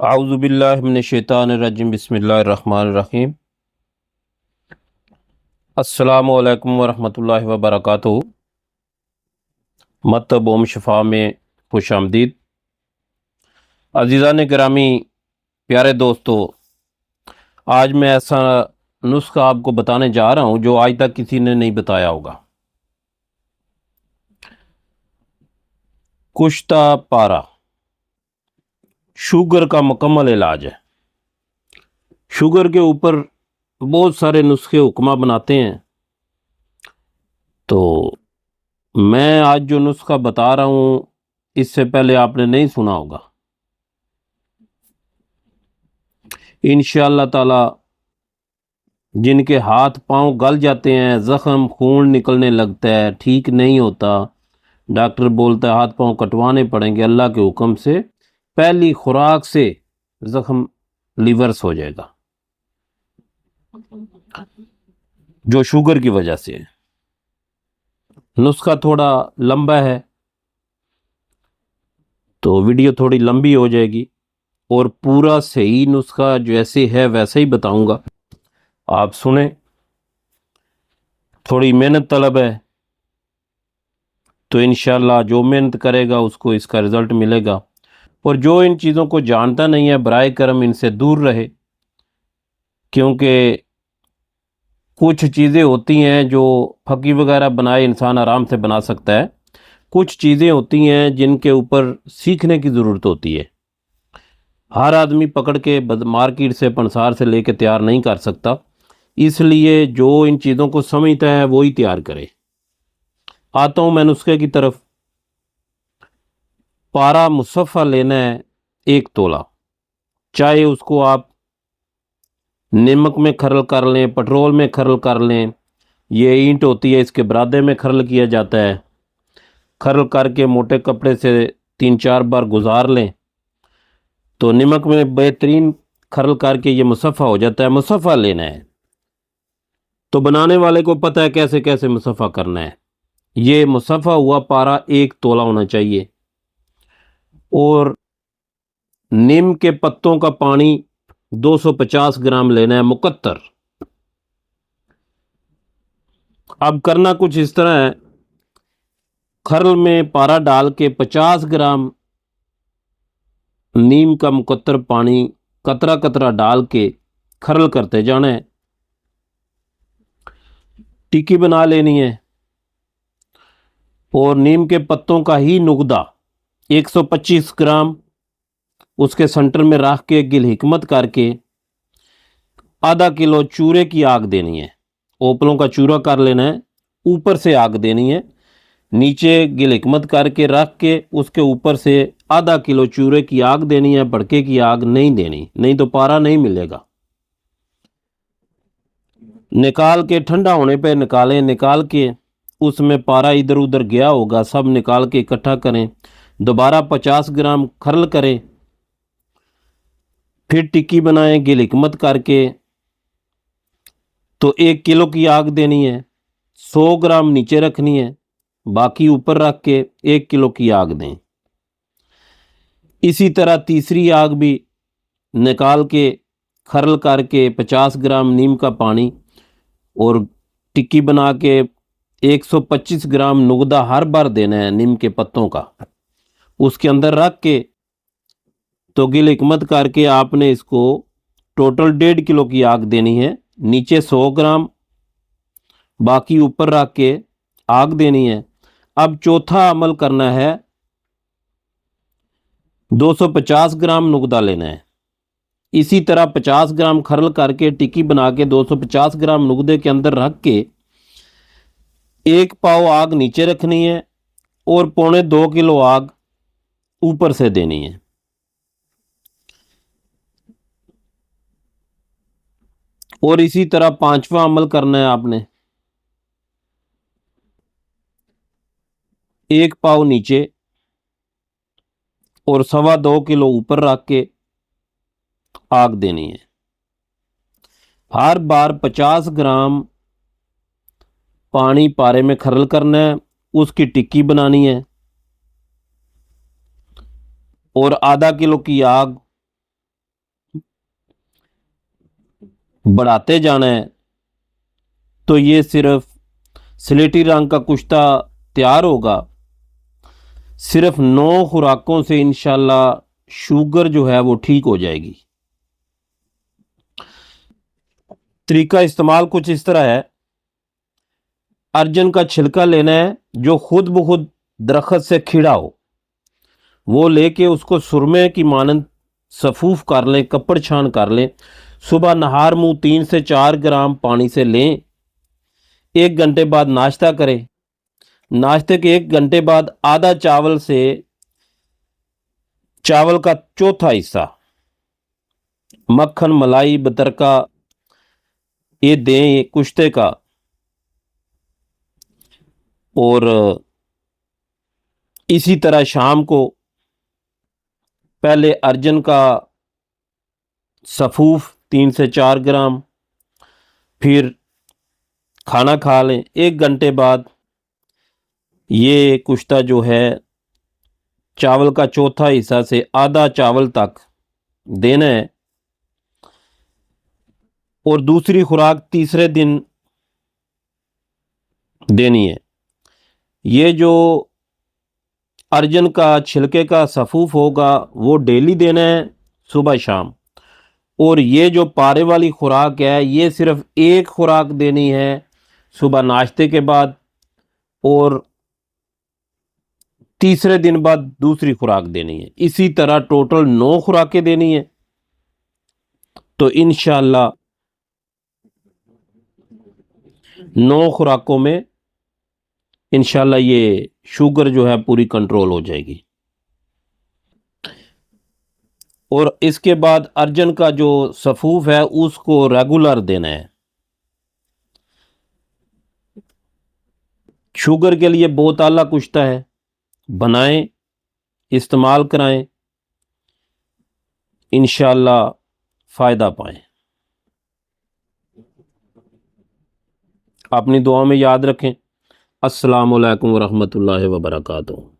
आउज़ुबिल्लाहि मिनश्शैतानिर्रजीम बिस्मिल्लाहिर्रहमानिर्रहीम। अस्सलामु अलैकुम वरहमतुल्लाहि वबरकातुहू। मकतब ओम शिफा में खुश आमदीद। अज़ीज़ान गिरामी, प्यारे दोस्तों, आज मैं ऐसा नुस्खा आपको बताने जा रहा हूँ जो आज तक किसी ने नहीं बताया होगा। कुश्ता पारा शुगर का मुकम्मल इलाज है। शुगर के ऊपर बहुत सारे नुस्खे हुक्मा बनाते हैं, तो मैं आज जो नुस्खा बता रहा हूँ इससे पहले आपने नहीं सुना होगा। इंशाअल्लाह ताला जिनके हाथ पांव गल जाते हैं, ज़ख़्म खून निकलने लगता है, ठीक नहीं होता, डॉक्टर बोलता है हाथ पांव कटवाने पड़ेंगे, अल्लाह के हुक्म से पहली खुराक से ज़ख़्म रिवर्स हो जाएगा, जो शुगर की वजह से है। नुस्खा थोड़ा लंबा है तो वीडियो थोड़ी लंबी हो जाएगी, और पूरा सही नुस्खा जैसे है वैसे ही बताऊंगा, आप सुने। थोड़ी मेहनत तलब है, तो इंशाल्लाह जो मेहनत करेगा उसको इसका रिज़ल्ट मिलेगा। और जो इन चीज़ों को जानता नहीं है, बराए करम इनसे दूर रहे, क्योंकि कुछ चीज़ें होती हैं जो फकी वगैरह बनाए इंसान आराम से बना सकता है, कुछ चीज़ें होती हैं जिनके ऊपर सीखने की ज़रूरत होती है। हर आदमी पकड़ के मार्केट से पंसार से लेके तैयार नहीं कर सकता, इसलिए जो इन चीज़ों को समझता है वही तैयार करे। आता हूँ मैं नुस्खे की तरफ। पारा मुसफ़ा लेना है 1 तोला, चाहे उसको आप नमक में खरल कर लें, पेट्रोल में खरल कर लें, ये ईंट होती है इसके बरादे में खरल किया जाता है। खरल करके मोटे कपड़े से 3-4 बार गुजार लें तो नमक में बेहतरीन खरल करके ये मुसफ़ा हो जाता है। मुसफ़ा लेना है तो बनाने वाले को पता है कैसे कैसे मुसफ़ा करना है। ये मुसफ़ा हुआ पारा 1 तोला होना चाहिए, और नीम के पत्तों का पानी 250 ग्राम लेना है, मुकत्तर। अब करना कुछ इस तरह है, खरल में पारा डाल के 50 ग्राम नीम का मुकत्तर पानी कतरा कतरा डाल के खरल करते जाना है। टिक्की बना लेनी है, और नीम के पत्तों का ही नुगदा 125 ग्राम उसके सेंटर में रख के गिल हिकमत करके आधा किलो चूरे की आग देनी है। ओपलों का चूरा कर लेना है, ऊपर से आग देनी है, नीचे गिल हिकमत करके रख के उसके ऊपर से आधा किलो चूरे की आग देनी है। भड़के की आग नहीं देनी, नहीं तो पारा नहीं मिलेगा। निकाल के ठंडा होने पे निकालें, निकाल के उसमें पारा इधर उधर गया होगा सब निकाल के इकट्ठा करें। दोबारा 50 ग्राम खरल करें, फिर टिक्की बनाएं गिल हिकमत करके, तो 1 किलो की आग देनी है, 100 ग्राम नीचे रखनी है, बाकी ऊपर रख के 1 किलो की आग दें। इसी तरह तीसरी आग भी निकाल के खरल करके 50 ग्राम नीम का पानी और टिक्की बना के 125 ग्राम नुगदा हर बार देना है नीम के पत्तों का, उसके अंदर रख के तो गिल हिकमत करके आपने इसको टोटल 1.5 किलो की आग देनी है। नीचे 100 ग्राम, बाकी ऊपर रख के आग देनी है। अब चौथा अमल करना है, 250 ग्राम नुगदा लेना है। इसी तरह 50 ग्राम खरल करके टिक्की बना के 250 ग्राम नुगदे के अंदर रख के 1 पाव आग नीचे रखनी है, और 1.25 किलो आग ऊपर से देनी है। और इसी तरह 5वां अमल करना है आपने, 1 पाव नीचे और 2.25 किलो ऊपर रख के आग देनी है। हर बार 50 ग्राम पानी पारे में खरल करना है, उसकी टिक्की बनानी है, और आधा किलो की आग बढ़ाते जाना है तो ये सिर्फ स्लेटी रंग का कुश्ता तैयार होगा। सिर्फ 9 खुराकों से इंशाल्लाह शुगर जो है वो ठीक हो जाएगी। तरीका इस्तेमाल कुछ इस तरह है। अर्जन का छिलका लेना है जो खुद ब खुद दरख्त से खिड़ा हो, वो लेके उसको सुरमे की मानंद सफूफ कर लें, कपड़ छान कर लें। सुबह नहार मुंह 3 से 4 ग्राम पानी से लें। 1 घंटे बाद नाश्ता करें। नाश्ते के 1 घंटे बाद आधा चावल से चावल का चौथा हिस्सा मक्खन मलाई बतरका ये दें कुश्ते का। और इसी तरह शाम को पहले अर्जन का सफूफ 3 से 4 ग्राम, फिर खाना खा लें। 1 घंटे बाद ये कुश्ता जो है चावल का चौथा हिस्सा से आधा चावल तक देना है। और दूसरी खुराक तीसरे दिन देनी है। ये जो अर्जन का छिलके का सफूफ होगा वो डेली देना है सुबह शाम। और ये जो पारे वाली खुराक है ये सिर्फ एक खुराक देनी है सुबह नाश्ते के बाद, और तीसरे दिन बाद दूसरी खुराक देनी है। इसी तरह टोटल 9 खुराकें देनी है। तो इंशाल्लाह 9 खुराकों में इंशाल्लाह ये शुगर जो है पूरी कंट्रोल हो जाएगी। और इसके बाद अर्जन का जो सफूफ है उसको रेगुलर देना है। शुगर के लिए बहुत आला कुश्ता है, बनाएं, इस्तेमाल कराएं, इंशाल्लाह फ़ायदा पाएं। अपनी दुआ में याद रखें। अस्सलामु अलैकुम वरहमतुल्लाहि वबरकातुहू।